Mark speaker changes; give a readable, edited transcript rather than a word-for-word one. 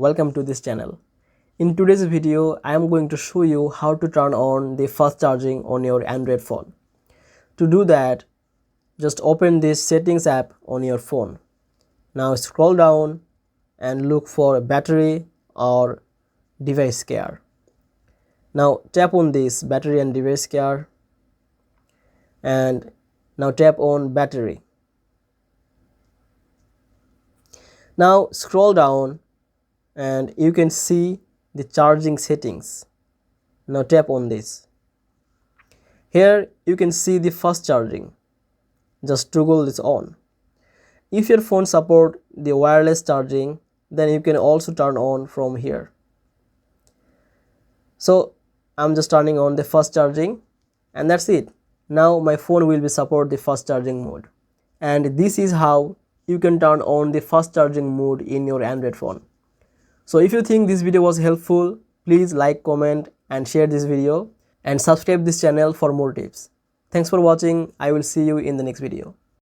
Speaker 1: welcome to this channel. In today's video, I am going to show you how to turn on the fast charging on your Android phone. To do that, just open this settings app on your phone. Now scroll down and look for battery or device care. Now tap on this battery and device care and now tap on battery. Now scroll down and you can see the charging settings. Now tap on this. Here you can see the fast charging. Just toggle this on. If your phone supports the wireless charging, then you can also turn on from here. So I'm just turning on the fast charging and that's it. Now my phone will be support the fast charging mode. And this is how you can turn on the fast charging mode in your Android phone. So if you think this video was helpful, please like, comment and share this video and subscribe this channel for more tips. Thanks for watching. I will see you in the next video.